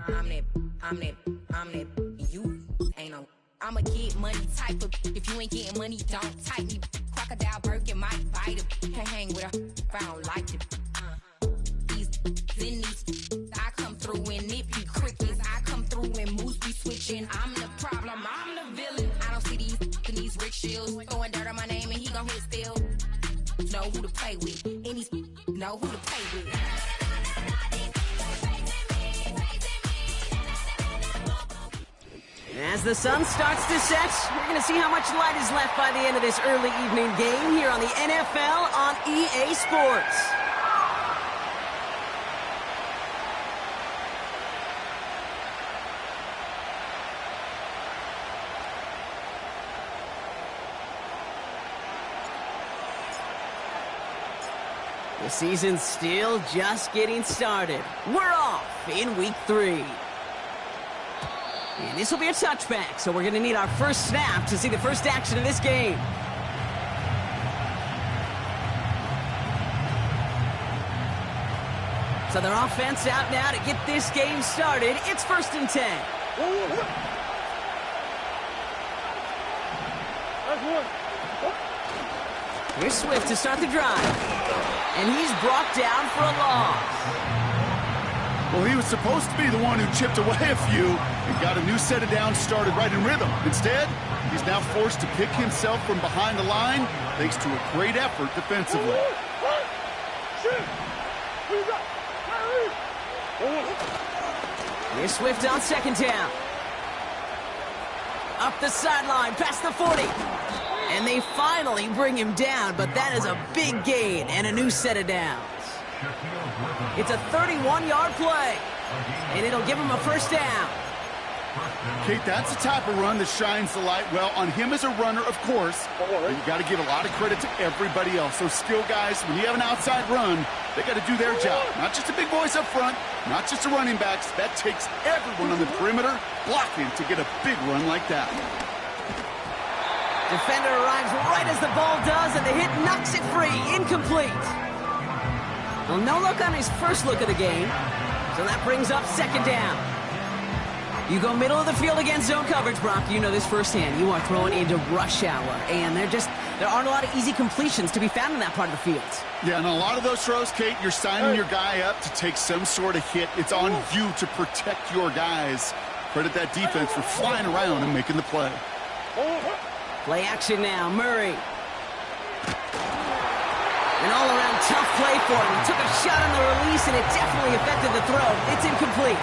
I'm that, I'm that, I'm that, you ain't no. I'm a get money type of. If you ain't getting money, don't type me. Crocodile Birkin might bite it. Can't hang with her if I don't like it. These in these, I come through and nip you crickets. I come through and moose be switching. I'm the problem, I'm the villain. I don't see these in these Rick Shields throwing dirt on my name and he gon' hit still. Know who to play with, and these know who to play with. As the sun starts to set, we're going to see how much light is left by the end of this early evening game here on the NFL on EA Sports. The season's still just getting started. We're off in week 3. And this will be a touchback, so we're going to need our first snap to see the first action of this game. So their offense out now to get this game started. It's 1st and 10. Here's Swift to start the drive. And he's brought down for a loss. Well, he was supposed to be the one who chipped away a few and got a new set of downs started right in rhythm. Instead, he's now forced to pick himself from behind the line thanks to a great effort defensively. Here's Swift on 2nd down. Up the sideline, past the 40. And they finally bring him down, but that is a big gain and a new set of downs. It's a 31-yard play, and it'll give him a first down. Kate, that's the type of run that shines the light well on him as a runner, of course. But you got to give a lot of credit to everybody else. Those skill guys, when you have an outside run, they got to do their job. Not just the big boys up front, not just the running backs. That takes everyone on the perimeter blocking to get a big run like that. Defender arrives right as the ball does, and the hit knocks it free. Incomplete. Well, no look on his first look of the game, so that brings up 2nd down. You go middle of the field against zone coverage, Brock. You know this firsthand. You are throwing into rush hour, and there aren't a lot of easy completions to be found in that part of the field. Yeah, and a lot of those throws, Kate, you're signing your guy up to take some sort of hit. It's on you to protect your guys. Credit that defense for flying around and making the play. Play action now, Murray. An all-around tough play for him. He took a shot on the release, and it definitely affected the throw. It's incomplete.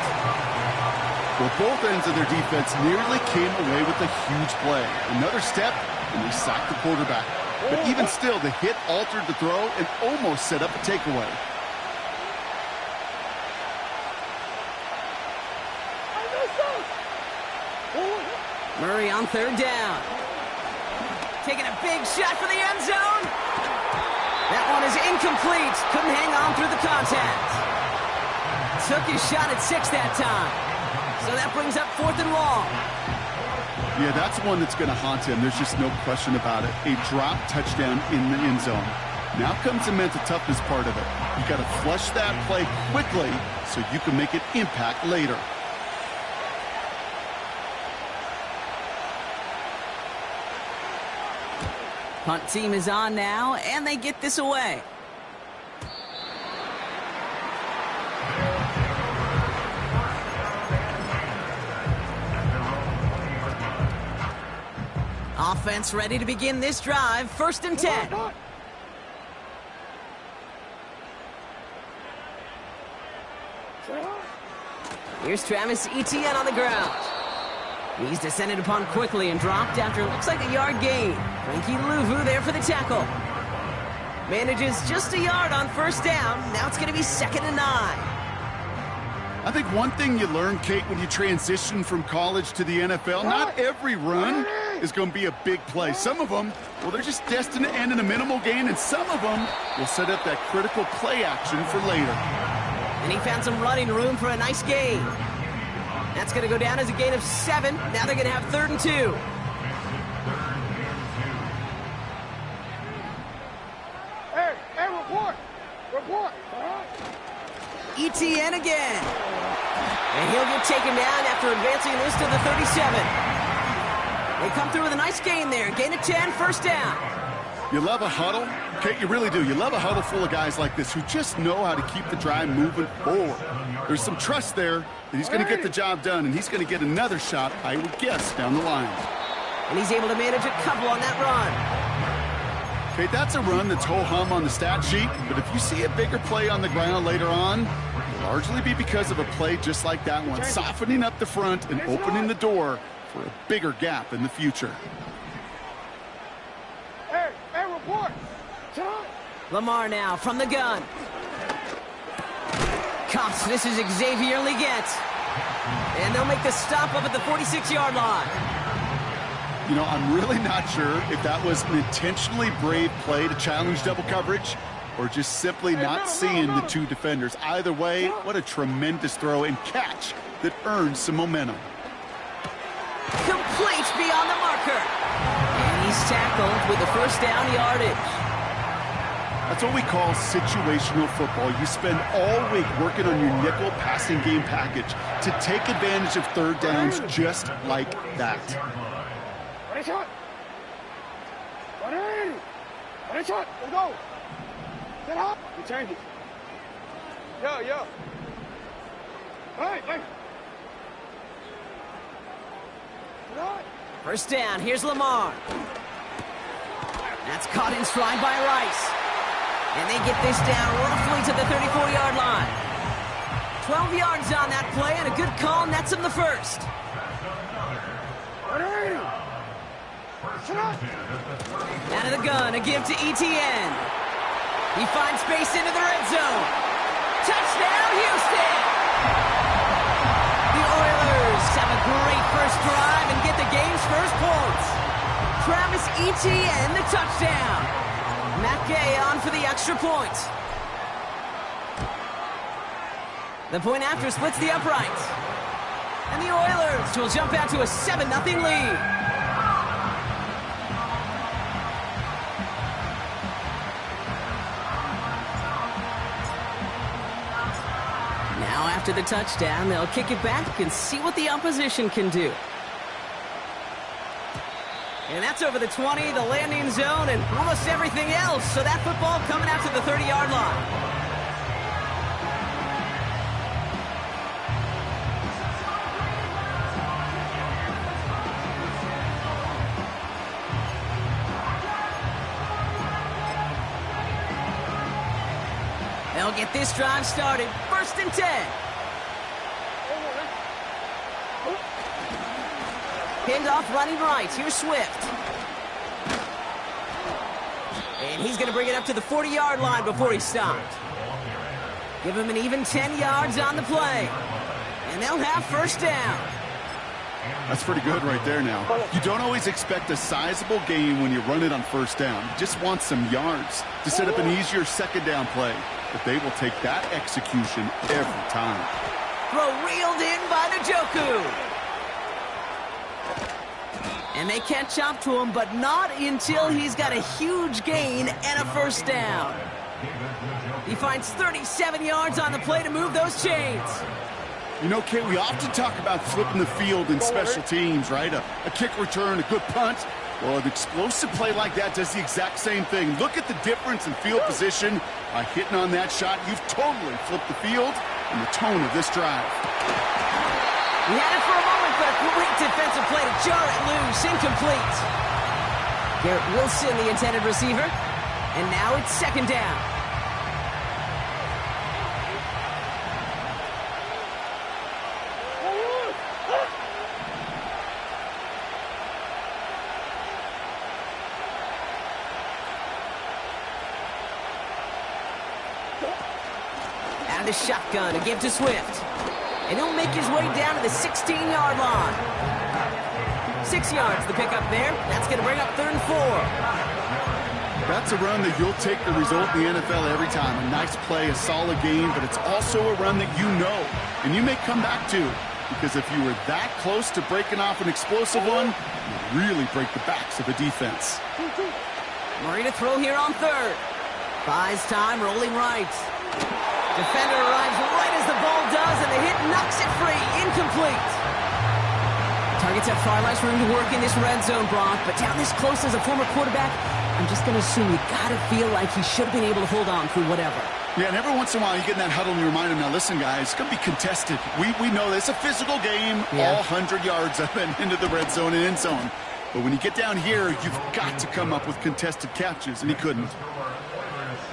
Well, both ends of their defense nearly came away with a huge play. Another step, and they sacked the quarterback. But even still, the hit altered the throw and almost set up a takeaway. Murray on 3rd down. Taking a big shot for the end zone. That one is incomplete. Couldn't hang on through the contact. Took his shot at 6 that time. So that brings up 4th and long. Yeah, that's one that's going to haunt him. There's just no question about it. A drop touchdown in the end zone. Now comes the mental toughness part of it. You got to flush that play quickly so you can make an impact later. Punt team is on now, and they get this away. Offense ready to begin this drive. 1st and 10. Here's Travis Etienne on the ground. He's descended upon quickly and dropped after looks like a yard gain. Frankie Luvu there for the tackle. Manages just a yard on 1st down. Now it's going to be 2nd and 9. I think one thing you learn, Kate, when you transition from college to the NFL, not every run is going to be a big play. Some of them, well, they're just destined to end in a minimal gain, and some of them will set up that critical play action for later. And he found some running room for a nice gain. That's going to go down as a gain of 7. Now they're going to have 3rd and 2. Report! Etienne again. And he'll get taken down after advancing this to the 37. They come through with a nice gain there. Gain of 10, first down. You love a huddle? Okay, you really do. You love a huddle full of guys like this who just know how to keep the drive moving forward. There's some trust there that he's going to get the job done, and he's going to get another shot, I would guess, down the line. And he's able to manage a couple on that run. Okay, that's a run that's ho-hum on the stat sheet, but if you see a bigger play on the ground later on, it'll largely be because of a play just like that one, softening up the front and opening the door for a bigger gap in the future. Hey, report! Lamar now from the gun. Cops, this is Xavier Legette. And they'll make the stop up at the 46-yard line. You know, I'm really not sure if that was an intentionally brave play to challenge double coverage or just simply not seeing the two defenders. Either way, what a tremendous throw and catch that earns some momentum. Complete beyond the marker. And he's tackled with the first down yardage. That's what we call situational football. You spend all week working on your nickel passing game package to take advantage of third downs just like that. Shot. Let's go. Get up. You change it. Yeah. Hey. First down, here's Lamar. That's caught in stride by Rice. And they get this down roughly to the 34-yard line. 12 yards on that play, and a good call nets him the first. Out of the gun, a give to Etienne. He finds space into the red zone. Touchdown, Houston! The Oilers have a great first drive and get the game's first points. Travis Etienne, the touchdown. Matt Gay on for the extra point. The point after splits the uprights. And the Oilers will jump out to a 7-0 lead. Now after the touchdown, they'll kick it back and see what the opposition can do. And that's over the 20, the landing zone, and almost everything else. So that football coming out to the 30-yard line. They'll get this drive started. First and 10. Pinned off running right. Here's Swift. And he's going to bring it up to the 40-yard line before he's stopped. Give him an even 10 yards on the play. And they'll have first down. That's pretty good right there now. You don't always expect a sizable gain when you run it on first down. You just want some yards to set up an easier second down play. But they will take that execution every time. Throw reeled in by Njoku. And they catch up to him, but not until he's got a huge gain and a first down. He finds 37 yards on the play to move those chains. You know, Kate, we often talk about flipping the field in special teams, right? A kick return, a good punt. Well, an explosive play like that does the exact same thing. Look at the difference in field position. By hitting on that shot, you've totally flipped the field and the tone of this drive. He had it for a moment, but a great defensive play to jar it loose. Incomplete. Garrett Wilson, the intended receiver. And now it's second down. Out of the shotgun, a give to Swift. And he'll make his way down to the 16-yard line. 6 yards the pickup there. That's going to bring up 3rd and 4. That's a run that you'll take the result in the NFL every time. A nice play, a solid game, but it's also a run that you know and you may come back to. Because if you were that close to breaking off an explosive one, you really break the backs of the defense. Murray to throw here on 3rd. Buys time, rolling right. Defender arrives right as the ball does, and the hit knocks it free. Incomplete. Targets have far less room to work in this red zone, Brock, but down this close as a former quarterback, I'm just going to assume you got to feel like he should have been able to hold on through whatever. Yeah, and every once in a while you get in that huddle and you remind him, now listen, guys, it's going to be contested. We know this. It's a physical game, all 100 yards up and into the red zone and end zone. But when you get down here, you've got to come up with contested catches, and he couldn't.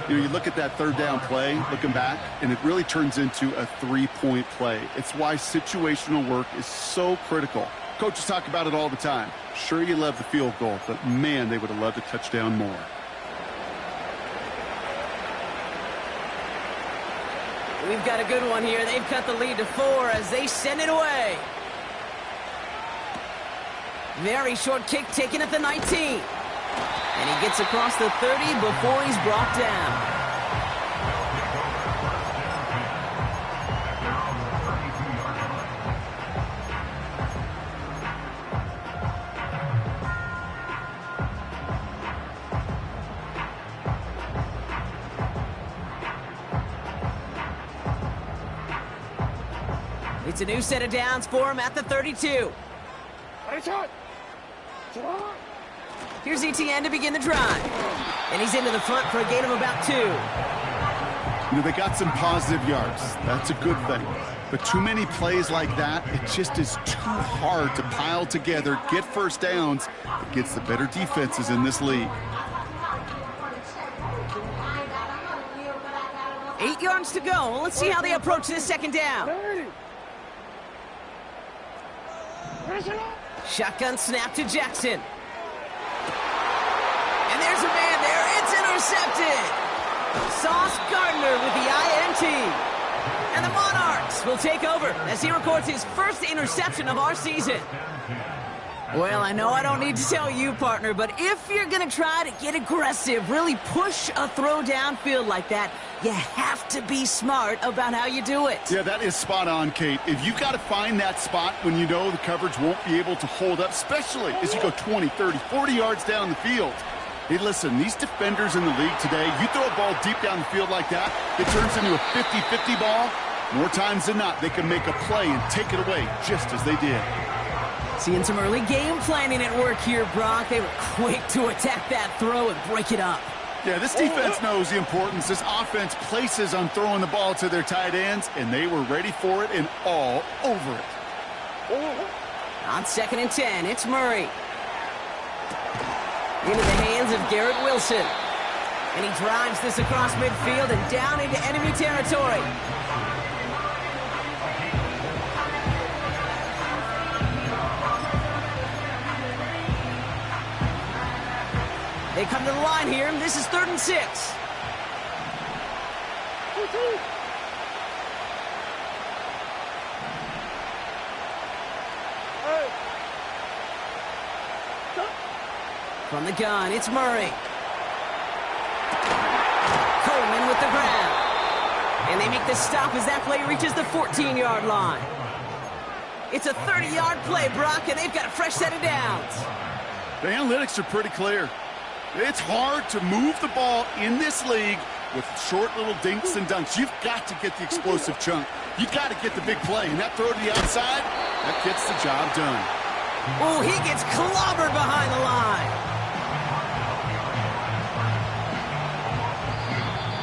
You know, you look at that third down play, looking back, and it really turns into a three-point play. It's why situational work is so critical. Coaches talk about it all the time. Sure, you love the field goal, but man, they would have loved a touchdown more. We've got a good one here. They've cut the lead to 4 as they send it away. Very short kick taken at the 19. And he gets across the 30 before he's brought down. It's a new set of downs for him at the 32. Here's Etienne to begin the drive. And he's into the front for a gain of about 2. You know, they got some positive yards. That's a good thing. But too many plays like that, it just is too hard to pile together, get first downs against the better defenses in this league. 8 yards to go. Let's see how they approach this second down. Shotgun snap to Jackson. And there's a man there. It's intercepted. Sauce Gardner with the INT. And the Monarchs will take over as he records his first interception of our season. Well, I know I don't need to tell you, partner, but if you're going to try to get aggressive, really push a throw downfield like that, you have to be smart about how you do it. Yeah, that is spot on, Kate. If you've got to find that spot when you know the coverage won't be able to hold up, especially as you go 20, 30, 40 yards down the field. Hey, listen, these defenders in the league today, you throw a ball deep down the field like that, it turns into a 50-50 ball. More times than not, they can make a play and take it away just as they did. Seeing some early game planning at work here, Brock. They were quick to attack that throw and break it up. Yeah, this defense knows the importance this offense places on throwing the ball to their tight ends, and they were ready for it and all over it. On 2nd and 10, it's Murray. Into the hands of Garrett Wilson. And he drives this across midfield and down into enemy territory. They come to the line here. This is 3rd and 6. From the gun, it's Murray. Coleman with the grab. And they make the stop as that play reaches the 14-yard line. It's a 30-yard play, Brock, and they've got a fresh set of downs. The analytics are pretty clear. It's hard to move the ball in this league with short little dinks and dunks. You've got to get the explosive chunk. You've got to get the big play. And that throw to the outside, that gets the job done. Oh, he gets clobbered behind the line.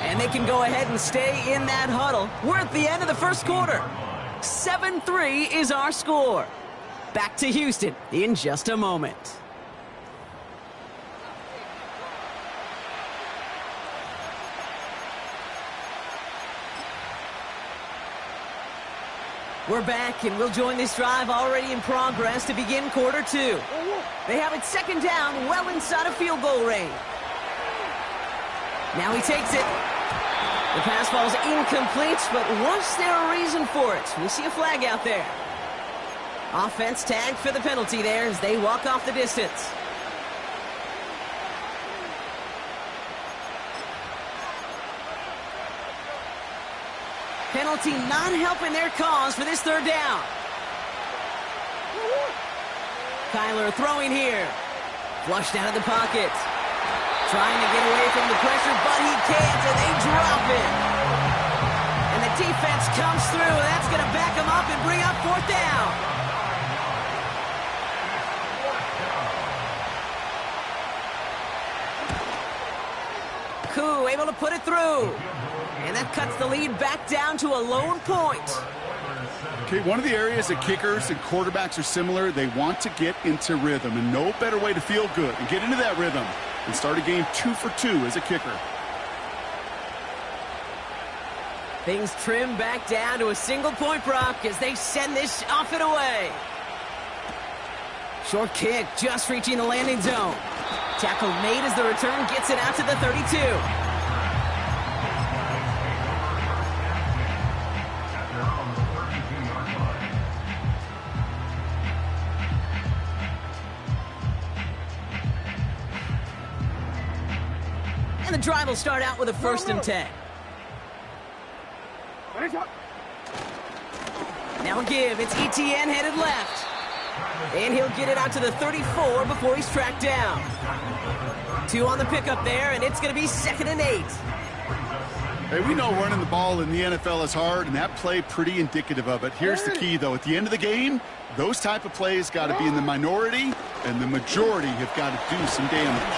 And they can go ahead and stay in that huddle. We're at the end of the first quarter. 7-3 is our score. Back to Houston in just a moment. We're back, and we'll join this drive already in progress to begin quarter 2. They have it 2nd down, well inside of field goal range. Now he takes it. The pass ball's incomplete, but was there a reason for it? We see a flag out there. Offense tagged for the penalty there as they walk off the distance. Penalty not helping their cause for this 3rd down. Kyler throwing here. Flushed out of the pocket. Trying to get away from the pressure, but he can't, and they drop it. And defense comes through. That's going to back him up and bring up 4th down. Koo able to put it through. And that cuts the lead back down to a lone point. Okay, one of the areas that kickers and quarterbacks are similar, they want to get into rhythm. And no better way to feel good and get into that rhythm than start a game 2 for 2 as a kicker. Things trim back down to a single point, Brock, as they send this off and away. Short kick, just reaching the landing zone. Tackle made as the return gets it out to the 32. And the drive will start out with a 1st and 10. Now a give. It's Etienne headed left. And he'll get it out to the 34 before he's tracked down. 2 on the pickup there, and it's going to be 2nd and 8. Hey, we know running the ball in the NFL is hard, and that play pretty indicative of it. Here's the key, though. At the end of the game, those type of plays got to be in the minority, and the majority have got to do some damage.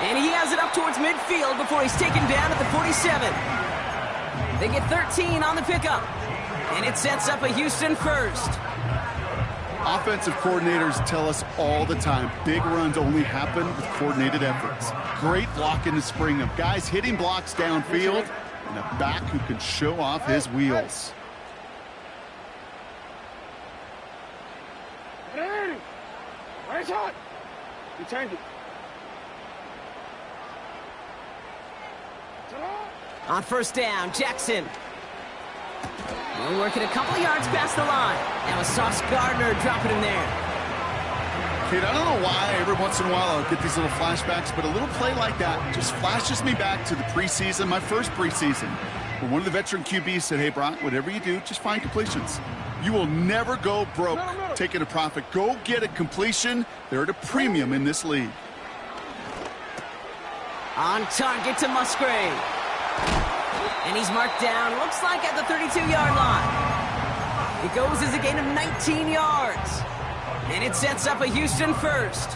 And he has it up towards midfield before he's taken down at the 47. They get 13 on the pickup, and it sets up a Houston 1st. Offensive coordinators tell us all the time, big runs only happen with coordinated efforts. Great blocking to spring them. Guys hitting blocks downfield, and a back who can show off his wheels. Right shot. You change it. On 1st down, Jackson. We're working a couple of yards past the line. Now a Sauce Gardner dropping him there. Kid, I don't know why every once in a while I'll get these little flashbacks, but a little play like that just flashes me back to the preseason, my first preseason, where one of the veteran QBs said, hey, Brock, whatever you do, just find completions. You will never go broke taking a profit. Go get a completion. They're at a premium in this league. On target to Musgrave. And he's marked down, looks like at the 32-yard line. It goes as a gain of 19 yards. And it sets up a Houston 1st.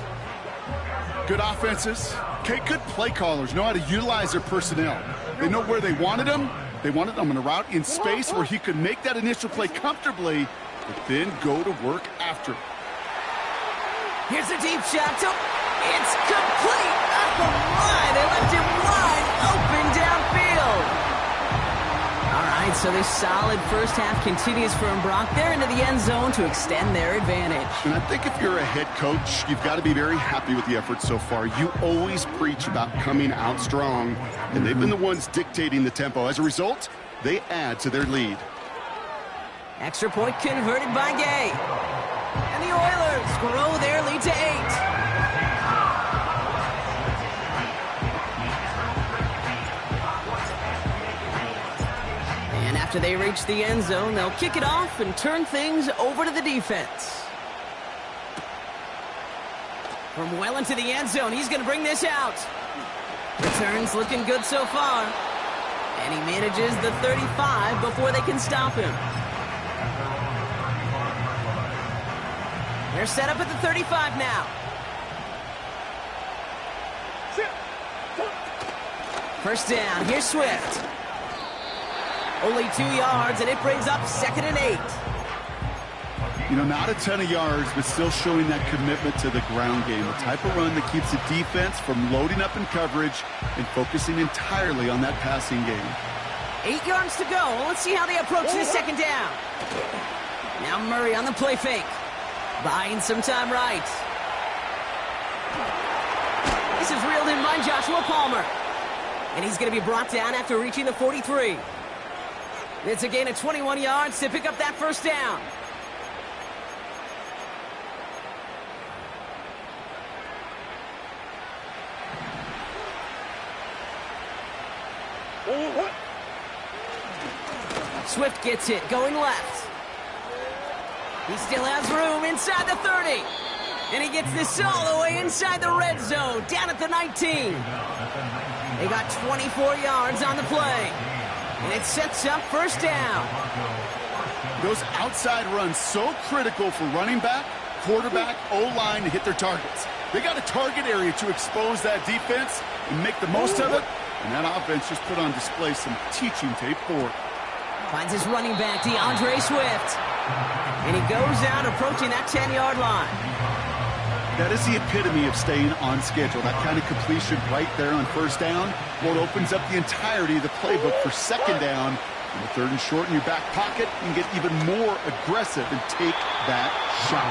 Good offenses. Okay, good play callers know how to utilize their personnel. They know where they wanted them. They wanted them in a route in space where he could make that initial play comfortably, but then go to work after. Here's a deep shot. It's complete. Oh, my. They left him wide open downfield. All right, so this solid first half continues for Brock. They're into the end zone to extend their advantage. And I think if you're a head coach, you've got to be very happy with the effort so far. You always preach about coming out strong, and they've been the ones dictating the tempo. As a result, they add to their lead. Extra point converted by Gay. And the Oilers grow their lead to 8. After they reach the end zone, they'll kick it off and turn things over to the defense. From well into the end zone, he's going to bring this out. Returns looking good so far. And he manages the 35 before they can stop him. They're set up at the 35 now. First down, here's Swift. Only 2 yards, and it brings up 2nd and 8. You know, not a ton of yards, but still showing that commitment to the ground game. The type of run that keeps the defense from loading up in coverage and focusing entirely on that passing game. 8 yards to go. Let's see how they approach this 2nd down. Now Murray on the play fake. Buying some time right. This is reeled in by Joshua Palmer. And he's going to be brought down after reaching the 43. It's a gain of 21 yards to pick up that first down. Swift gets it, going left. He still has room inside the 30. And he gets this all the way inside the red zone, down at the 19. They got 24 yards on the play. And it sets up first down. Those outside runs so critical for running back, quarterback, O-line to hit their targets. They got a target area to expose that defense and make the most of it. And that offense just put on display some teaching tape for it. Finds his running back, DeAndre Swift. And he goes out approaching that 10-yard line. That is the epitome of staying on schedule. That kind of completion right there on first down. Well, it opens up the entirety of the playbook for second down. And the third and short in your back pocket, you can get even more aggressive and take that shot.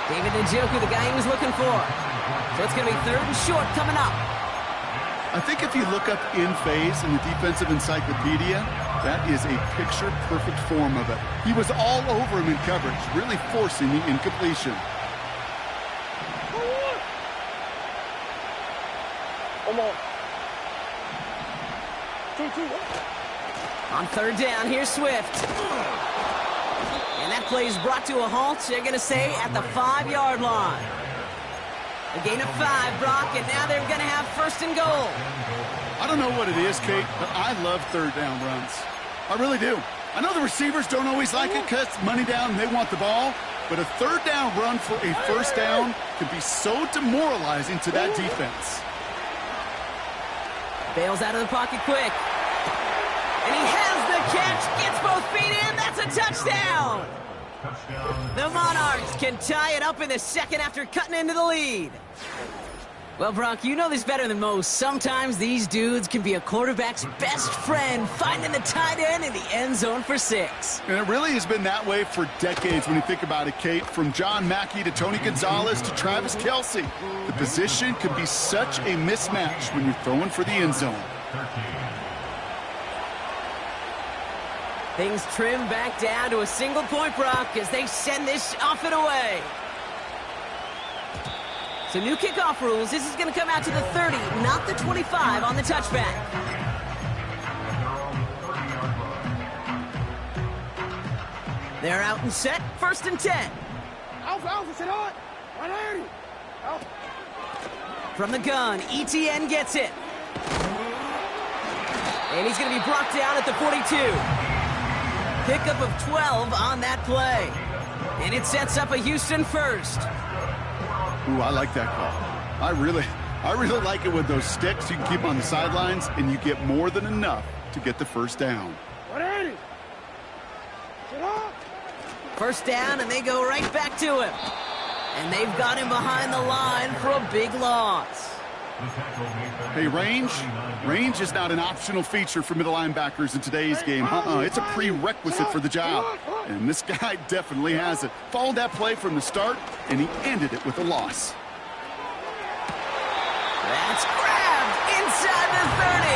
David Njoku, the guy he was looking for. So it's going to be third and short coming up. I think if you look up in phase in the defensive encyclopedia, that is a picture-perfect form of it. He was all over him in coverage, really forcing the incompletion. On third down, here's Swift. And that play is brought to a halt, they're going to say, at the 5-yard line. A gain of 5, Brock, and now they're going to have first and goal. I don't know what it is, Kate, but I love third down runs. I really do. I know the receivers don't always like it because it's money down and they want the ball, but a third down run for a first down can be so demoralizing to that defense. Bails out of the pocket quick. And he has the catch, gets both feet in, that's a touchdown! The Monarchs can tie it up in the second after cutting into the lead. Well, Brock, you know this better than most. Sometimes these dudes can be a quarterback's best friend, finding the tight end in the end zone for 6. And it really has been that way for decades when you think about it, Kate. From John Mackey to Tony Gonzalez to Travis Kelce. The position can be such a mismatch when you're throwing for the end zone. Things trim back down to a single point, Brock, as they send this off and away. So new kickoff rules. This is going to come out to the 30, not the 25 on the touchback. They're out and set. First and 10. Alpha, sit on. 180. From the gun, ETN gets it. And he's going to be brought down at the 42. Pickup of 12 on that play. And it sets up a Houston first. Ooh, I like that call. I really like it with those sticks. You can keep on the sidelines, and you get more than enough to get the first down. 180. Sit on. First down, and they go right back to him. And they've got him behind the line for a big loss. Hey, range is not an optional feature for middle linebackers in today's game. It's a prerequisite for the job. And this guy definitely has it. Followed that play from the start, and he ended it with a loss. That's grabbed inside the 30.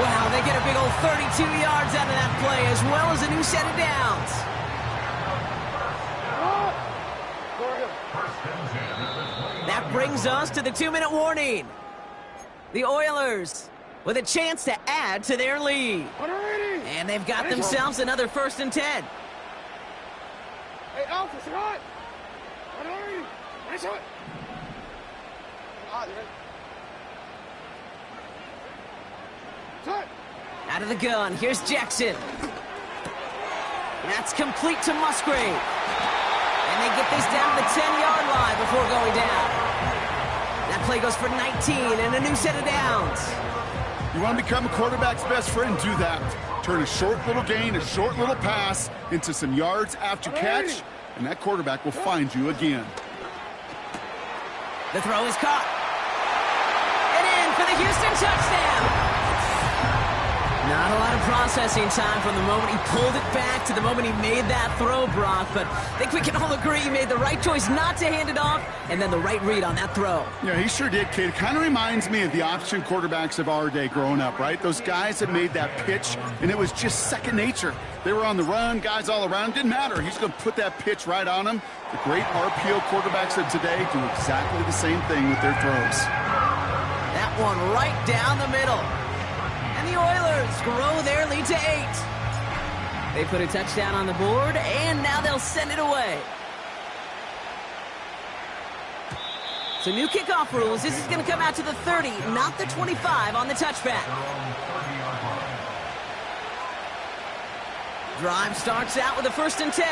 Wow, they get a big old 32 yards out of that play, as well as a new set of downs. That brings us to the 2-minute warning. The Oilers with a chance to add to their lead. And they've got themselves another first and 10. Hey, Alpha, sit on. 180. Nice one. Out of the gun, here's Jackson. That's complete to Musgrave. And they get this down to the 10-yard line before going down. That play goes for 19 and a new set of downs. You want to become a quarterback's best friend? Do that. Turn a short little gain, a short little pass into some yards after catch, and that quarterback will find you again. The throw is caught. And in for the Houston touchdown. Not a lot of processing time from the moment he pulled it back to the moment he made that throw, Brock. But I think we can all agree he made the right choice not to hand it off, and then the right read on that throw. Yeah, he sure did, kid. It kind of reminds me of the option quarterbacks of our day growing up, right? Those guys that made that pitch, and it was just second nature. They were on the run, guys all around. Didn't matter. He's going to put that pitch right on them. The great RPO quarterbacks of today do exactly the same thing with their throws. That one right down the middle. And the Oilers grow their lead to 8. They put a touchdown on the board, and now they'll send it away. So new kickoff rules. This is going to come out to the 30, not the 25 on the touchback. Drive starts out with a 1st and 10.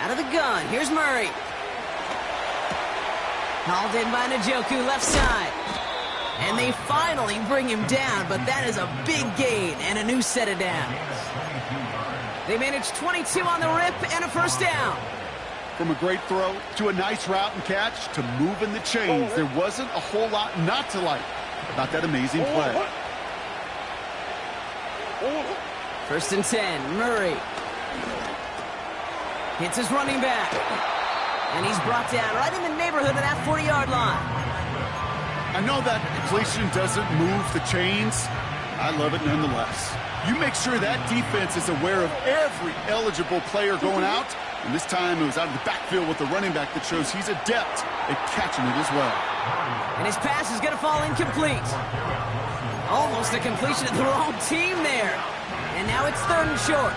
Out of the gun, here's Murray. Hauled in by Njoku, left side. And they finally bring him down, but that is a big gain and a new set of downs. They managed 22 on the rip and a 1st down. From a great throw to a nice route and catch to moving the chains, there wasn't a whole lot not to like about that amazing play. 1st and 10, Murray. Hits his running back. And he's brought down right in the neighborhood of that 40-yard line. I know that completion doesn't move the chains. I love it nonetheless. You make sure that defense is aware of every eligible player going out. And this time it was out of the backfield with the running back that shows he's adept at catching it as well. And his pass is going to fall incomplete. Almost a completion of the wrong team there. And now it's 3rd and short.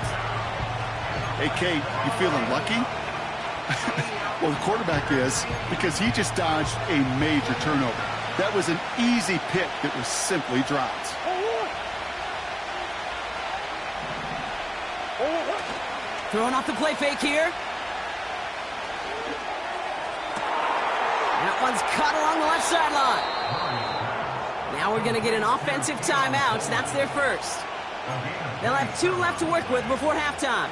Hey, Kate, you feeling lucky? Well, the quarterback is, because he just dodged a major turnover. That was an easy pick that was simply dropped. Throwing off the play fake here. That one's cut along the left sideline. Now we're going to get an offensive timeout. That's their first. They'll have 2 left to work with before halftime.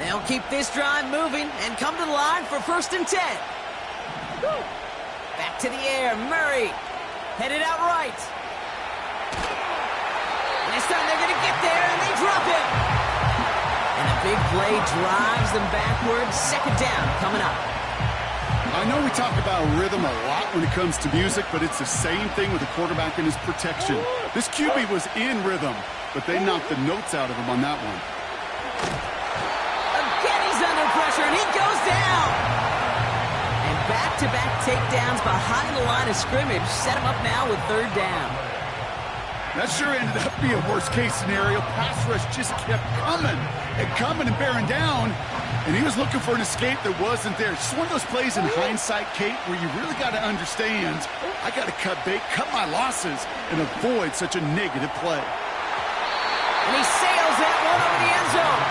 They'll keep this drive moving and come to the line for 1st and 10. Back to the air, Murray. Headed out right. And this time they're going to get there, and they drop it. And a big play drives them backwards. 2nd down coming up. I know we talk about rhythm a lot when it comes to music, but it's the same thing with the quarterback and his protection. This QB was in rhythm, but they knocked the notes out of him on that one. Again, he's under pressure, and he goes down. And back-to-back takedowns behind the line of scrimmage set him up now with 3rd down. That sure ended up being a worst-case scenario. Pass rush just kept coming and bearing down. And he was looking for an escape that wasn't there. Just one of those plays in hindsight, Kate, where you really got to understand, I got to cut bait, cut my losses, and avoid such a negative play. And he sails that one over the end zone.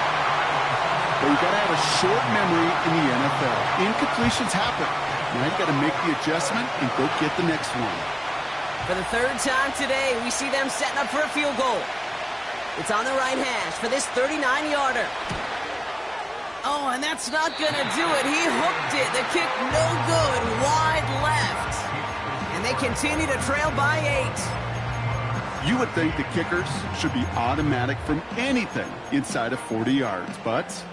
But you got to have a short memory in the NFL. Incompletions happen. Now you got to make the adjustment and go get the next one. For the 3rd time today, we see them setting up for a field goal. It's on the right hash for this 39-yarder. Oh, and that's not going to do it. He hooked it. The kick no good, wide left. And they continue to trail by 8. You would think the kickers should be automatic from anything inside of 40 yards, but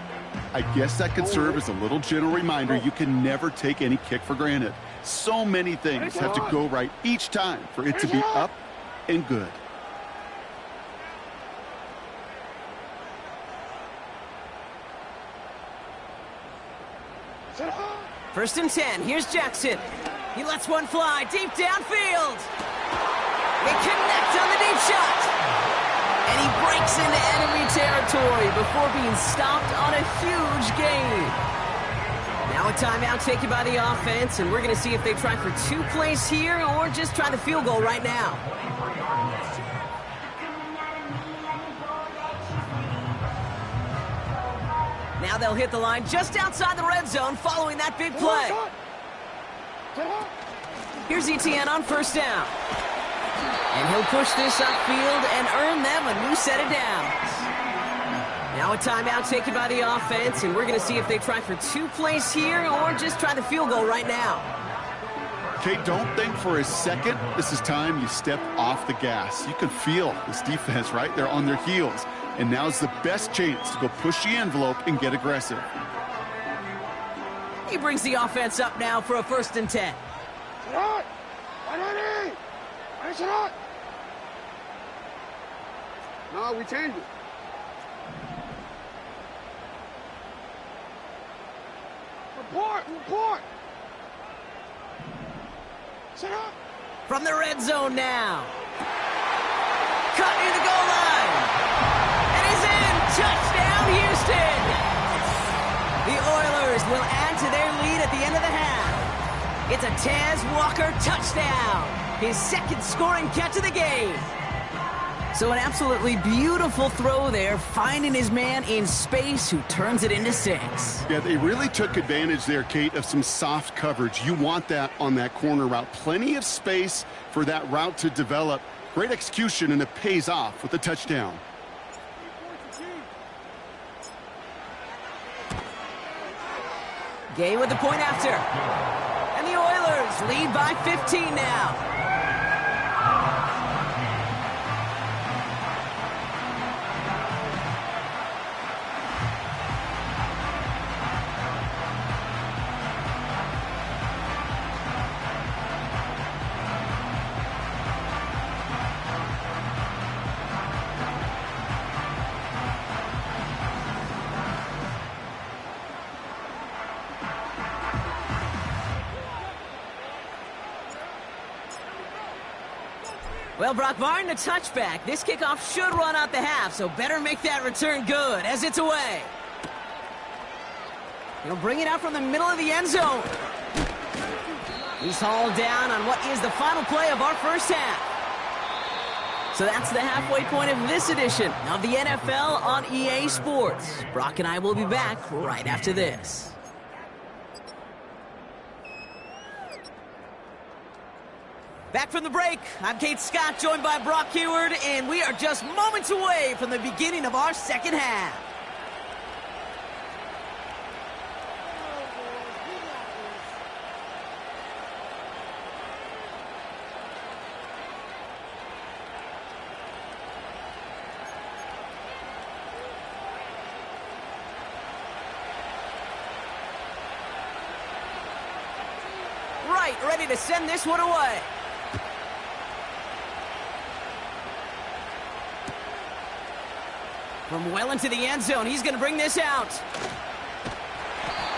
I guess that could serve as a little gentle reminder you can never take any kick for granted. So many things have to go right each time for it to be up and good. First and 10. Here's Jackson. He lets one fly deep downfield. They connect on the deep shot. And he breaks into enemy territory before being stopped on a huge gain. Now a timeout taken by the offense, and we're going to see if they try for 2 plays here or just try the field goal right now. Now they'll hit the line just outside the red zone following that big play. Here's Etienne on 1st down. And he'll push this upfield and earn them a new set of downs. Now a timeout taken by the offense, and we're going to see if they try for 2 plays here or just try the field goal right now. Kate, don't think for a second this is time you step off the gas. You can feel this defense right there on their heels. And now's the best chance to go push the envelope and get aggressive. He brings the offense up now for a 1st and 10. No, we changed it. Report! Set up! From the red zone now. Cut near the goal line. And he's in. Touchdown, Houston. The Oilers will add to their lead at the end of the half. It's a Taz Walker touchdown. His 2nd scoring catch of the game. So an absolutely beautiful throw there, finding his man in space who turns it into 6. Yeah, they really took advantage there, Kate, of some soft coverage. You want that on that corner route. Plenty of space for that route to develop. Great execution, and it pays off with a touchdown. Gay with the point after. And the Oilers lead by 15 now. Well, Brock, barring the touchback, this kickoff should run out the half, so better make that return good as it's away. He'll bring it out from the middle of the end zone. He's hauled down on what is the final play of our first half. So that's the halfway point of this edition of the NFL on EA Sports. Brock and I will be back right after this. Back from the break, I'm Kate Scott, joined by Brock Huard, and we are just moments away from the beginning of our second half. Right, ready to send this one away. From well into the end zone, he's going to bring this out.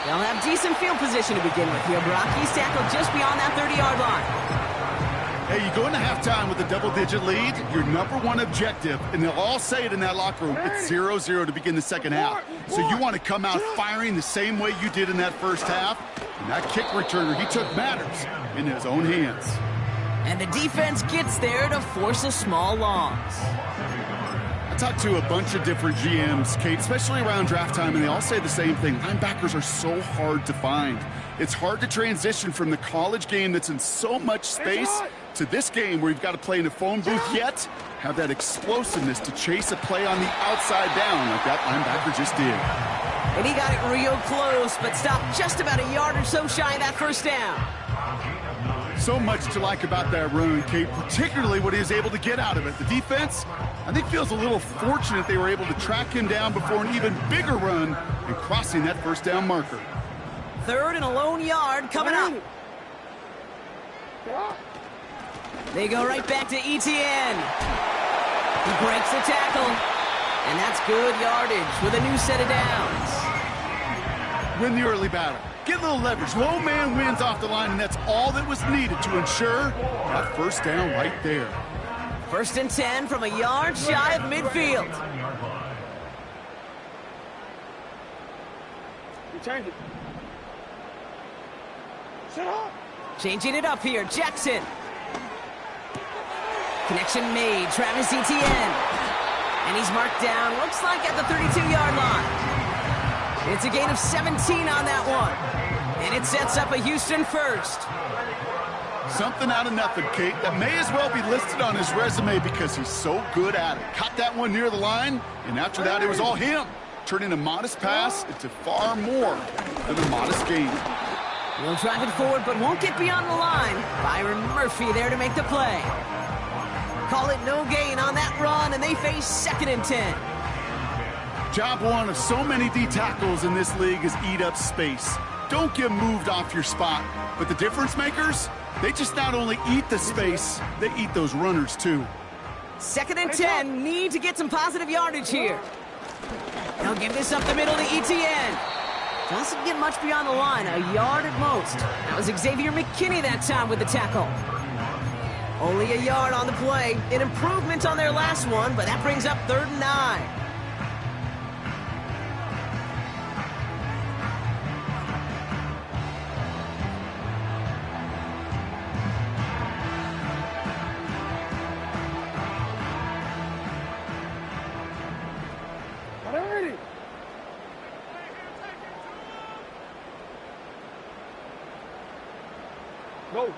They'll have decent field position to begin with here, Brock. He's tackled just beyond that 30-yard line. Hey, you go into halftime with a double-digit lead, your number one objective, and they'll all say it in that locker room, it's 0-0 to begin the second half. So you want to come out firing the same way you did in that first half. And that kick returner, he took matters in his own hands. And the defense gets there to force a small loss. Talked to a bunch of different GMs, Kate, especially around draft time, and they all say the same thing. Linebackers are so hard to find. It's hard to transition from the college game that's in so much space to this game where you've got to play in a phone booth, yet have that explosiveness to chase a play on the outside down like that linebacker just did. And he got it real close, but stopped just about a yard or so shy of that first down. So much to like about that run, Kate, particularly what he was able to get out of it. The defense, I think, feels a little fortunate they were able to track him down before an even bigger run and crossing that first down marker. 3rd and a lone yard coming up. They go right back to Etienne. He breaks the tackle, and that's good yardage with a new set of downs. Win the early battle. Get a little leverage. Low man wins off the line, and that's all that was needed to ensure that first down right there. 1st and 10 from a yard shy of midfield. You turned it. Set up. Changing it up here, Jackson. Connection made, Travis Etienne. And he's marked down, looks like at the 32-yard line. It's a gain of 17 on that one. And it sets up a Houston first. Something out of nothing, Kate, that may as well be listed on his resume because he's so good at it. Caught that one near the line, and after that, it was all him, turning a modest pass into far more than a modest gain. He'll drive it forward, but won't get beyond the line. Byron Murphy there to make the play. Call it no gain on that run, and they face 2nd and 10. Job one of so many D tackles in this league is eat up space. Don't get moved off your spot. But the difference makers, they just not only eat the space, they eat those runners too. 2nd and 10, need to get some positive yardage here. They'll give this up the middle to Etienne. Doesn't get much beyond the line, a yard at most. That was Xavier McKinney that time with the tackle. Only a yard on the play. An improvement on their last one, but that brings up 3rd and 9. Alrighty. Go.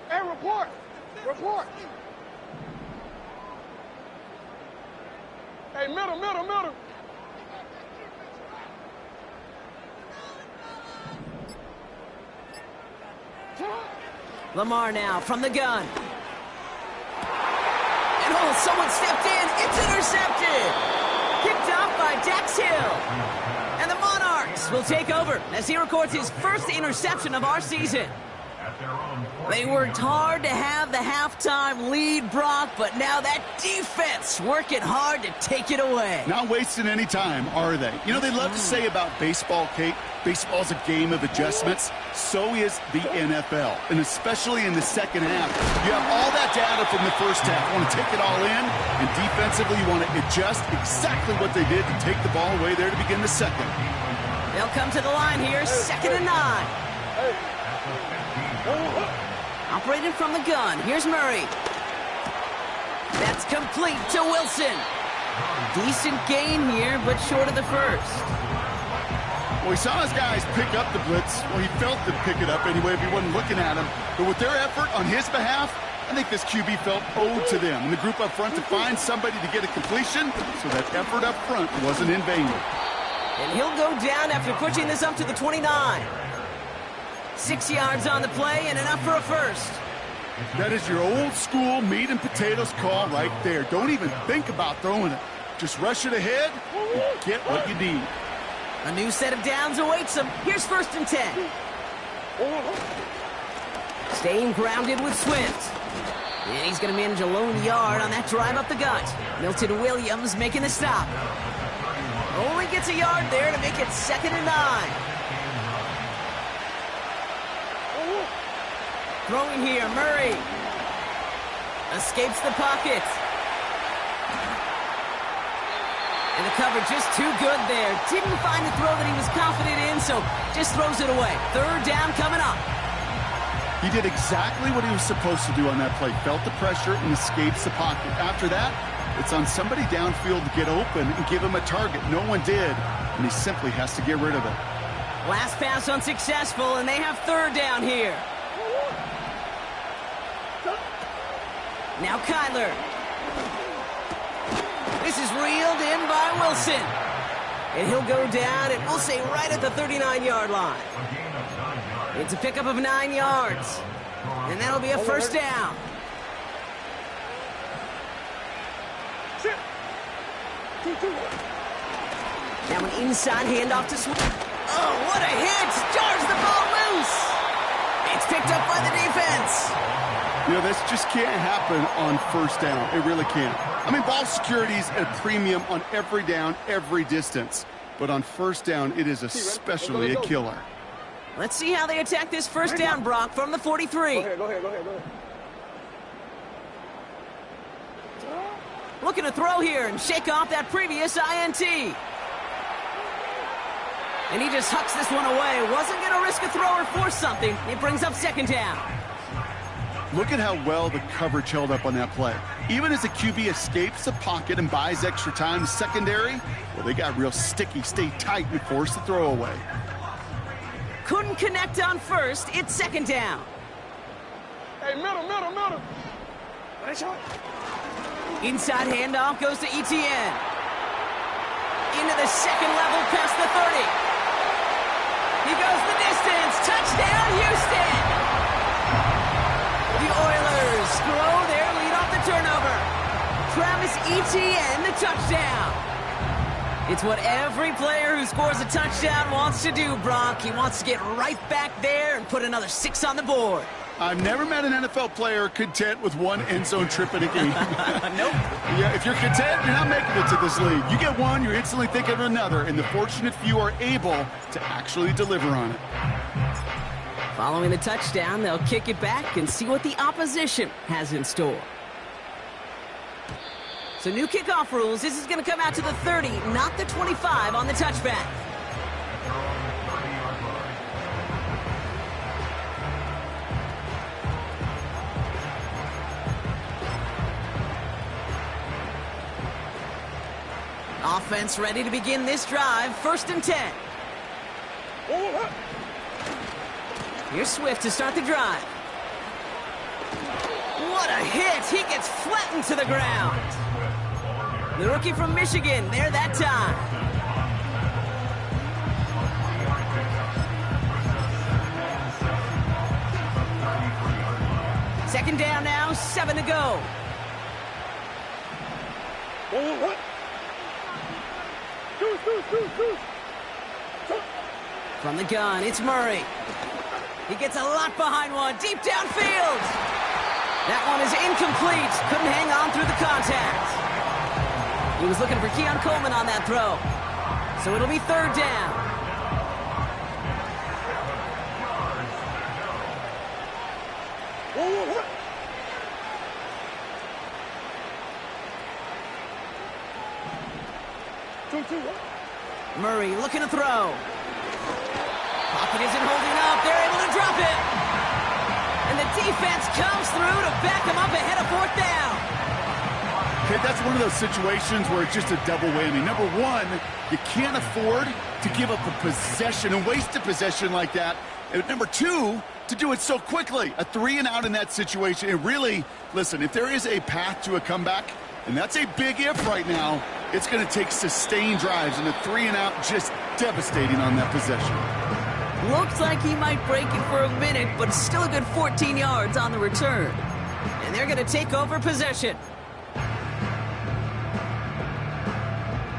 Hey, report. Report. Hey, middle. Lamar now from the gun. And oh, someone stepped in. It's intercepted. Picked off by Dax Hill. And the Monarchs will take over as he records his first interception of our season. They worked hard to have the halftime lead, Brock, but now that defense working hard to take it away. Not wasting any time, are they? You know, they love to say about baseball, Kate, baseball's a game of adjustments. So is the NFL, and especially in the second half. You have all that data from the first half. You want to take it all in, and defensively you want to adjust exactly what they did to take the ball away there to begin the second. They'll come to the line here, 2nd and 9. Operated from the gun. Here's Murray. That's complete to Wilson. Decent gain here, but short of the first. Well, he saw his guys pick up the blitz. Well, he felt them pick it up anyway if he wasn't looking at him. But with their effort on his behalf, I think this QB felt owed to them. And the group up front to find somebody to get a completion, so that effort up front wasn't in vain. And he'll go down after pushing this up to the 29. 6 yards on the play and enough for a first. That is your old school meat and potatoes call right there. Don't even think about throwing it. Just rush it ahead and get what you need. A new set of downs awaits him. Here's 1st and 10. Staying grounded with Swift. And he's going to manage a lone yard on that drive up the gut. Milton Williams making the stop. Only gets a yard there to make it 2nd and 9. Throwing here, Murray. Escapes the pocket. And the cover just too good there. Didn't find the throw that he was confident in, so just throws it away. 3rd down coming up. He did exactly what he was supposed to do on that play. Felt the pressure and escapes the pocket. After that, it's on somebody downfield to get open and give him a target. No one did, and he simply has to get rid of it. Last pass unsuccessful, and they have 3rd down here. Now Kyler. This is reeled in by Wilson. And he'll go down, and we'll say right at the 39-yard line. It's a pickup of 9 yards. And that'll be a 1st down. Now an inside handoff to Swift. Oh, what a hit! Jars the ball loose! It's picked up by the defense. You know, this just can't happen on 1st down. It really can't. I mean, ball security's at a premium on every down, every distance. But on 1st down, it is especially a killer. Let's see how they attack this 1st down, Brock, from the 43. Go ahead. Looking to throw here and shake off that previous INT. And he just hucks this one away. Wasn't going to risk a throw or force something. It brings up 2nd down. Look at how well the coverage held up on that play. Even as the QB escapes the pocket and buys extra time, the secondary, well, they got real sticky, stay tight, and force the throw away. Couldn't connect on 1st. It's 2nd down. Hey, middle. Nice shot. Inside handoff goes to Etienne. Into the 2nd level past the 30. He goes the distance. Touchdown, Houston! The Oilers grow their lead off the turnover. Travis Etienne, the touchdown. It's what every player who scores a touchdown wants to do, Brock. He wants to get right back there and put another 6 on the board. I've never met an NFL player content with one end zone trip in a game. Nope. Yeah, if you're content, you're not making it to this league. You get one, you're instantly thinking of another, and the fortunate few are able to actually deliver on it. Following the touchdown, they'll kick it back and see what the opposition has in store. So new kickoff rules. This is going to come out to the 30, not the 25 on the touchback. Offense ready to begin this drive. 1st and 10. Here's Swift to start the drive. What a hit! He gets flattened to the ground. The rookie from Michigan there that time. Second down now, 7 to go. From the gun, it's Murray. He gets a lot behind one, deep downfield. That one is incomplete. Couldn't hang on through the contact. He was looking for Keon Coleman on that throw. So it'll be 3rd down. Murray looking to throw. Pocket isn't holding up. They're able to drop it. And the defense comes through to back him up ahead of 4th down. Okay, that's one of those situations where it's just a double whammy. Number one, you can't afford to give up a possession and waste a possession like that. And number two, to do it so quickly. A 3 and out in that situation. It really, listen, if there is a path to a comeback, and that's a big if right now, it's going to take sustained drives, and a 3 and out just devastating on that possession. Looks like he might break it for a minute, but still a good 14 yards on the return. And they're going to take over possession.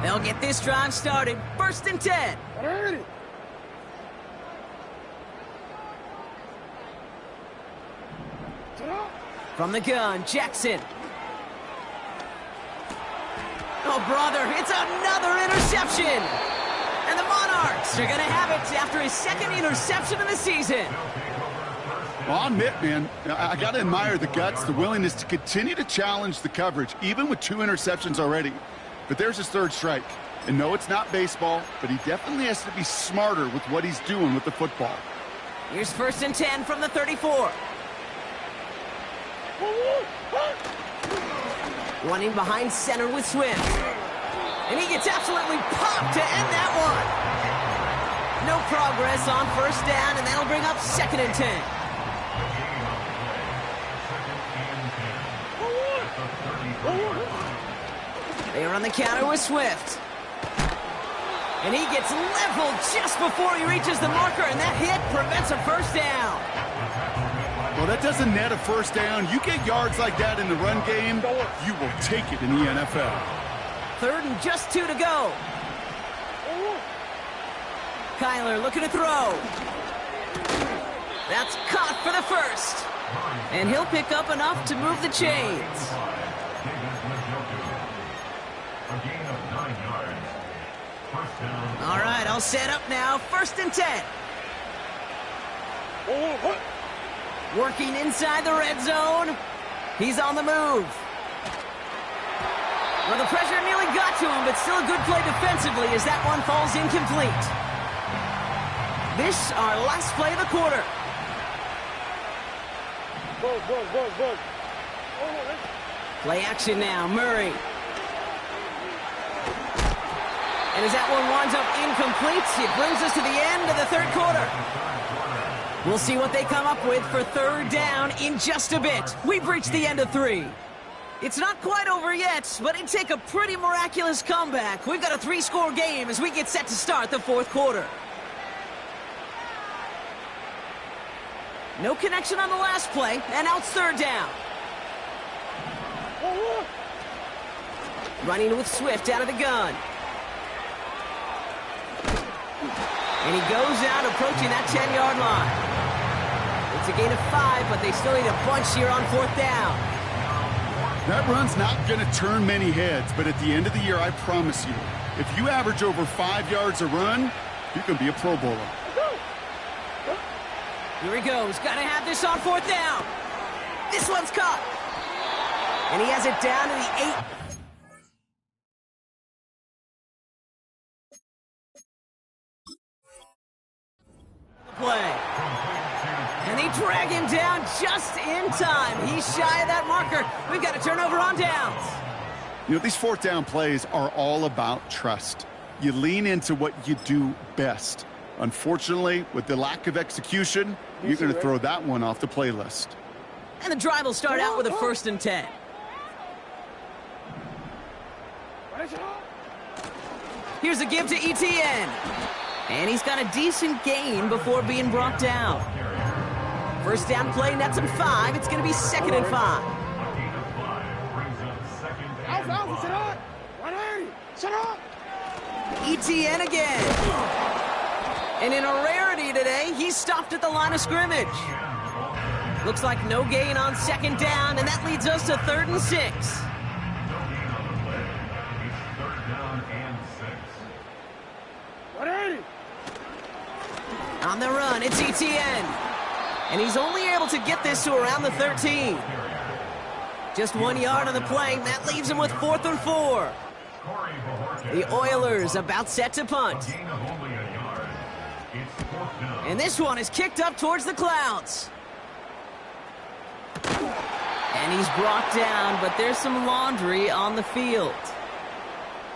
They'll get this drive started. 1st and 10. Ready. From the gun, Jackson. Oh, brother, it's another interception. And the Monarchs are going to have it after his 2nd interception of the season. Well, I'll admit, man, I got to admire the guts, the willingness to continue to challenge the coverage, even with 2 interceptions already. But there's his 3rd strike. And no, it's not baseball, but he definitely has to be smarter with what he's doing with the football. Here's 1st and 10 from the 34. Running behind center with Swift. And he gets absolutely popped to end that one. No progress on 1st down, and that'll bring up 2nd and 10. They are on the counter with Swift. And he gets leveled just before he reaches the marker, and that hit prevents a 1st down. Well, that doesn't net a 1st down. You get yards like that in the run game, you will take it in the NFL. 3rd and just 2 to go. Kyler looking to throw. That's caught for the 1st. And he'll pick up enough to move the chains. All right, I'll set up now. 1st and 10. Working inside the red zone. He's on the move. Well, the pressure nearly got to him, but still a good play defensively as that one falls incomplete. This, our last play of the quarter. Play action now, Murray. And as that one winds up incomplete, it brings us to the end of the 3rd quarter. We'll see what they come up with for 3rd down in just a bit. We've reached the end of 3. It's not quite over yet, but it'd take a pretty miraculous comeback. We've got a 3-score game as we get set to start the 4th quarter. No connection on the last play, and now it's 3rd down. Running with Swift out of the gun. And he goes out approaching that 10-yard line. It's a gain of 5, but they still need a bunch here on 4th down. That run's not going to turn many heads, but at the end of the year, I promise you, if you average over 5 yards a run, you're going to be a Pro Bowler. Here he goes. Got to have this on 4th down. This one's caught. And he has it down to the 8. Play. And they drag him down just in time. He's shy of that marker. We've got a turnover on downs. You know, these fourth down plays are all about trust. You lean into what you do best. Unfortunately, with the lack of execution, you're going to throw that one off the playlist. And the drive will start out with a 1st and 10. Here's a give to ETN. And he's got a decent gain before being brought down. First down play nets him 5. It's going to be 2nd and 5. ETN again. And in a rarity today, he's stopped at the line of scrimmage. Looks like no gain on 2nd down, and that leads us to 3rd and 6. On the run, it's ETN. And he's only able to get this to around the 13. Just 1 yard on the play. That leaves him with 4th and 4. The Oilers about set to punt. And this one is kicked up towards the clouds. And he's brought down, but there's some laundry on the field.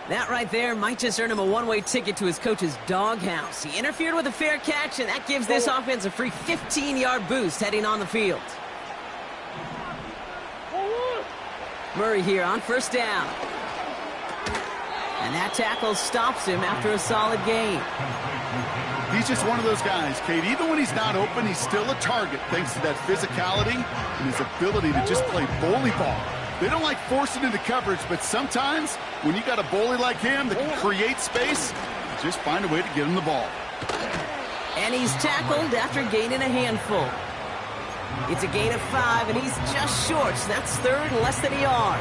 That right there might just earn him a one-way ticket to his coach's doghouse. He interfered with a fair catch, and that gives this offense a free 15-yard boost heading on the field. Murray here on 1st down. And that tackle stops him after a solid gain. He's just one of those guys, Kate. Even when he's not open, he's still a target thanks to that physicality and his ability to just play bully ball. They don't like forcing into coverage, but sometimes when you got a bully like him that can create space, just find a way to get him the ball. And he's tackled after gaining a handful. It's a gain of 5, and he's just short. So that's 3rd and less than a yard.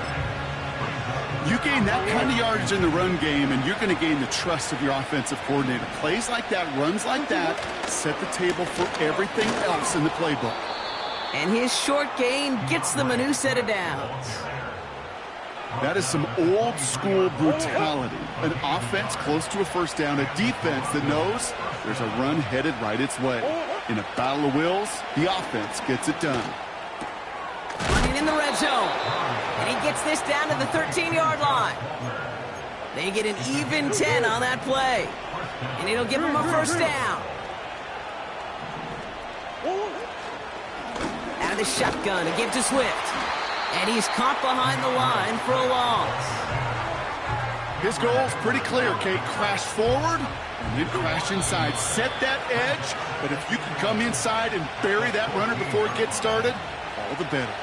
You gain that kind of yardage in the run game, and you're going to gain the trust of your offensive coordinator. Plays like that, runs like that, set the table for everything else in the playbook. And his short gain gets them a new set of downs. That is some old school brutality. An offense close to a 1st down, a defense that knows there's a run headed right its way. In a battle of wills, the offense gets it done. Running in the red zone. And he gets this down to the 13-yard line. They get an even 10 on that play. And it'll give him a 1st down. Out of the shotgun, a give to Swift. And he's caught behind the line for a loss. His goal is pretty clear, Kate. Crash forward and then crash inside. Set that edge, but if you can come inside and bury that runner before it gets started, all the better.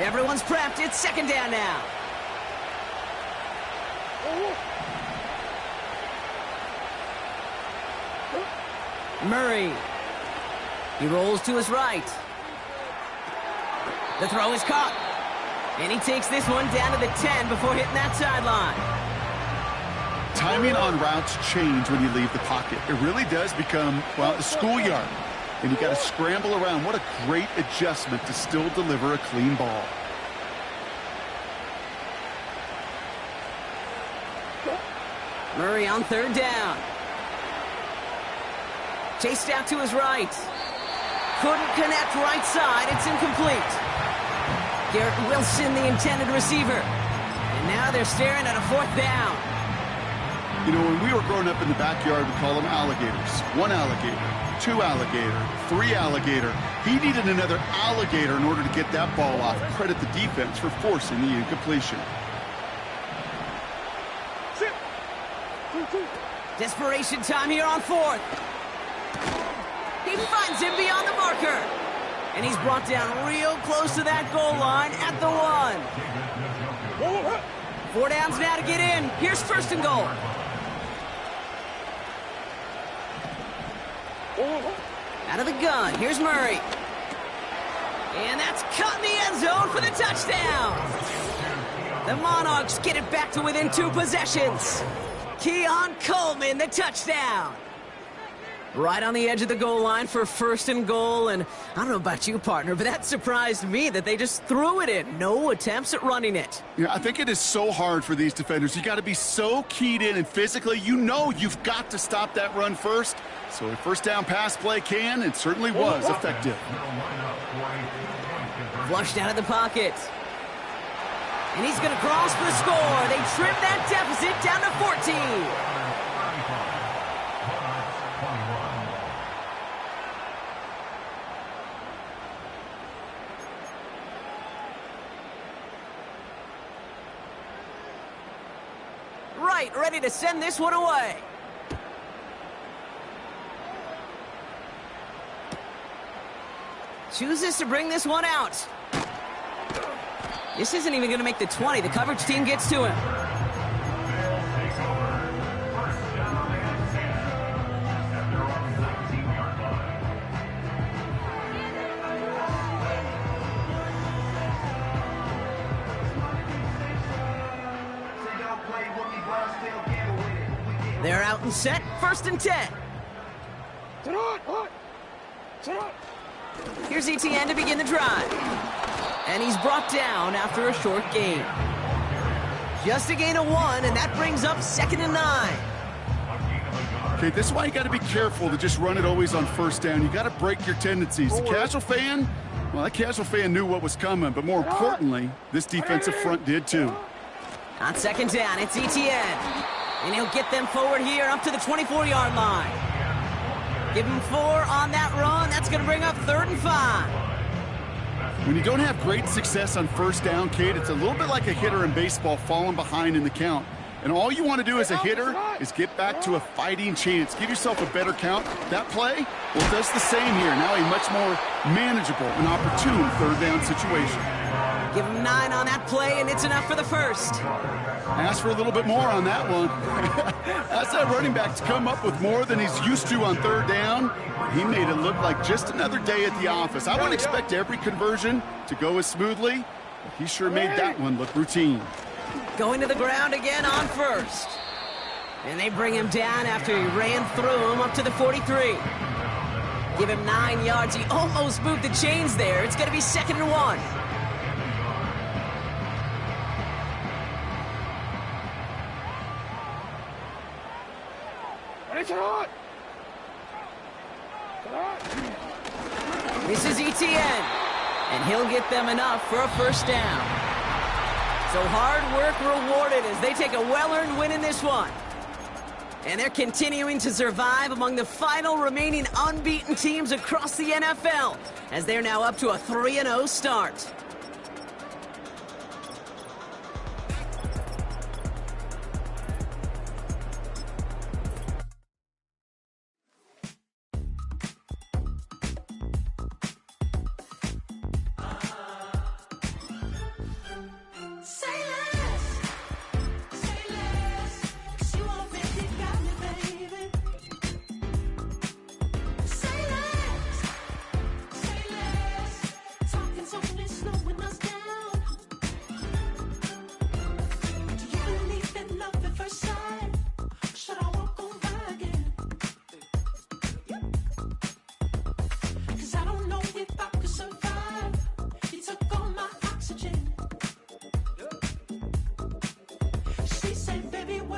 Everyone's prepped. It's 2nd down now. Murray. He rolls to his right. The throw is caught. And he takes this one down to the 10 before hitting that sideline. Timing on routes change when you leave the pocket. It really does become, well, a schoolyard. And you got to scramble around. What a great adjustment to still deliver a clean ball. Murray on 3rd down. Chased out to his right. Couldn't connect right side. It's incomplete. Garrett Wilson, the intended receiver. And now they're staring at a 4th down. You know, when we were growing up in the backyard, we call them alligators. 1 alligator, 2 alligator, 3 alligator. He needed another alligator in order to get that ball off. Credit the defense for forcing the incompletion. Desperation time here on 4th. He finds him beyond the marker. And he's brought down real close to that goal line at the 1. 4 downs now to get in. Here's 1st and goal. Out of the gun, here's Murray. And that's caught in the end zone for the touchdown. The Monarchs get it back to within 2 possessions. Keon Coleman, the touchdown. Right on the edge of the goal line for 1st and goal, and I don't know about you, partner, but that surprised me that they just threw it in. No attempts at running it. Yeah, I think it is so hard for these defenders. You got to be so keyed in, and physically, you know you've got to stop that run first. So a first down pass play can, and certainly was effective. Flushed out of the pocket. And he's going to cross for the score. They trim that deficit down to 14. Right, ready to send this one away. Chooses to bring this one out. This isn't even going to make the 20. The coverage team gets to him. They're out and set, 1st and 10. Here's Etienne to begin the drive. And he's brought down after a short gain. Just a gain of 1, and that brings up 2nd and 9. Okay, this is why you got to be careful to just run it always on 1st down. You got to break your tendencies. The casual fan, well, that casual fan knew what was coming, but more importantly, this defensive front did too. On 2nd down, it's Etienne. And he'll get them forward here up to the 24-yard line. Give him 4 on that run. That's going to bring up 3rd and 5. When you don't have great success on 1st down, Kate, it's a little bit like a hitter in baseball falling behind in the count. And all you want to do as a hitter is get back to a fighting chance. Give yourself a better count. That play, well, does the same here. Now a much more manageable and opportune 3rd down situation. Give him 9 on that play, and it's enough for the 1st. Ask for a little bit more on that one. That's that running back to come up with more than he's used to on 3rd down. He made it look like just another day at the office. I wouldn't expect every conversion to go as smoothly, but he sure made that one look routine. Going to the ground again on 1st. And they bring him down after he ran through him up to the 43. Give him 9 yards. He almost moved the chains there. It's going to be 2nd and 1. This is Etienne, and he'll get them enough for a 1st down. So hard work rewarded as they take a well-earned win in this one. And they're continuing to survive among the final remaining unbeaten teams across the NFL, as they're now up to a 3-0 start.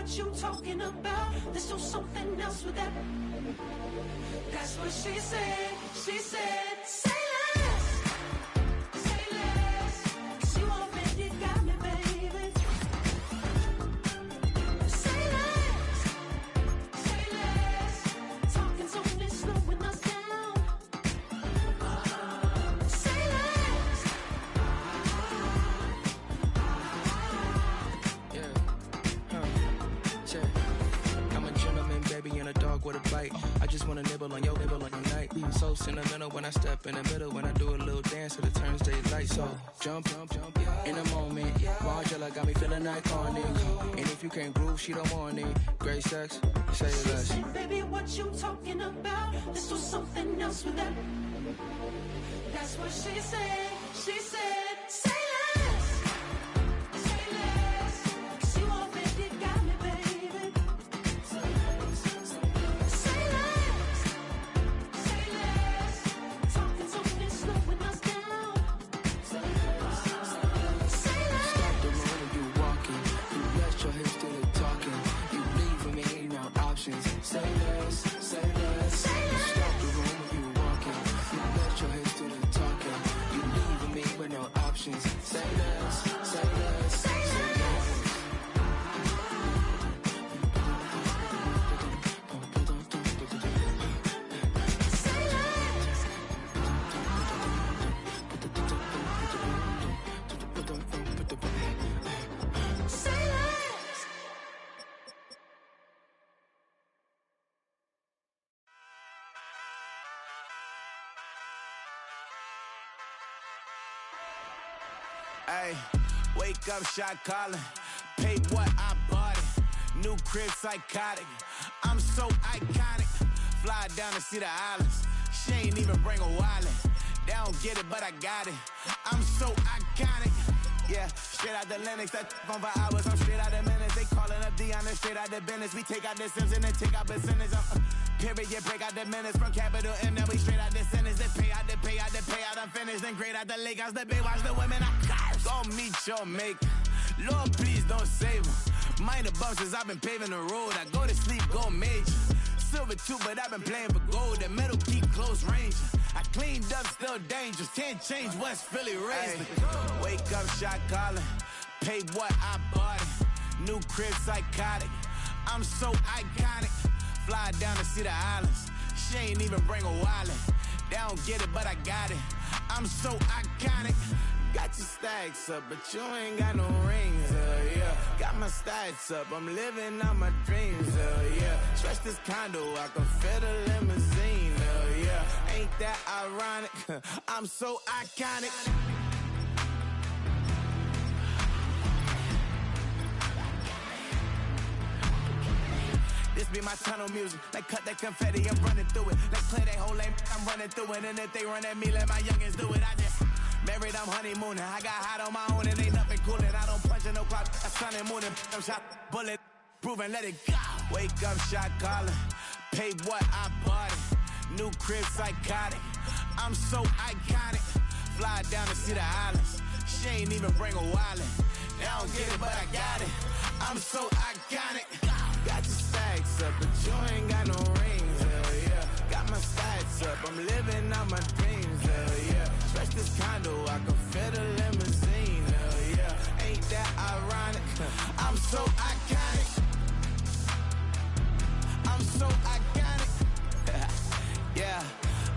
You talking about? Let's do something else with that. That's what she said. She said, say less. Say less. 'Cause you already got me, baby. Say less. Say less. Talking's only slowing us down. Say less. I'm a gentleman, baby, and a dog with a bite. I just wanna nibble on your nibble like a night. So sentimental when I step in the middle. When I do a little dance, it turns daylight. So jump, in a moment. Margella got me feeling iconic. And if you can't groove, she don't want it. Great sex, say less. Say, baby, what you talking about? Let's do something else with that. That's what she said. She said, say less. Say less. 'Cause you already got me, baby. Say less. Ay, wake up, shot calling. Pay what I bought it. New crib, psychotic. I'm so iconic. Fly down to see the islands. She ain't even bring a wallet. They don't get it, but I got it. I'm so iconic. Yeah, straight out the Lennox. That on for hours. I'm straight out the minutes. They calling up Dion, straight out the business. We take out the Sims and then take out percentage. Period, break out the minutes from capital M. Now we straight out the sentence. They pay out, I'm finished. Then grade out the Lakers. The Bay watch the women. I gon' meet your maker. Lord, please don't save them. Minor bumps as I've been paving the road. I go to sleep, go major. Silver too, but I've been playing for gold. The metal keep close range. I cleaned up, still dangerous. Can't change West Philly raised. Wake up, shot calling. Pay what I bought it. New crib, psychotic. I'm so iconic. Fly down to see the islands. She ain't even bring a wallet. They don't get it, but I got it. I'm so iconic. Got your stacks up, but you ain't got no rings, yeah. Got my stacks up, I'm living out my dreams, yeah. Stretch this condo, I can fit a limousine, yeah. Ain't that ironic? I'm so iconic. This be my tunnel music. Like cut that confetti, I'm running through it. Like clear that whole lane, I'm running through it. And if they run at me, let my youngins do it. I just married, I'm honeymooning. I got hot on my own and ain't nothing coolin'. I don't punch in no clock, a sun and moon. I'm shot, bullet, proven, let it go. Wake up, shot calling. Pay what I bought it. New crib, psychotic. I'm so iconic. Fly down to see the islands. She ain't even bring a wallet. They don't get it, but I got it. I'm so iconic. Got your stacks up, but you ain't got no rings, yeah. Got my stacks up, I'm living out my dreams, yeah. Stretch this condo, I can fit a limousine, yeah. Ain't that ironic? I'm so iconic. I'm so iconic. Yeah,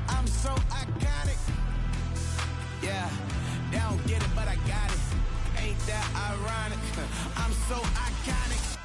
I'm so iconic. Yeah, they don't get it, but I got it. Ain't that ironic? I'm so iconic.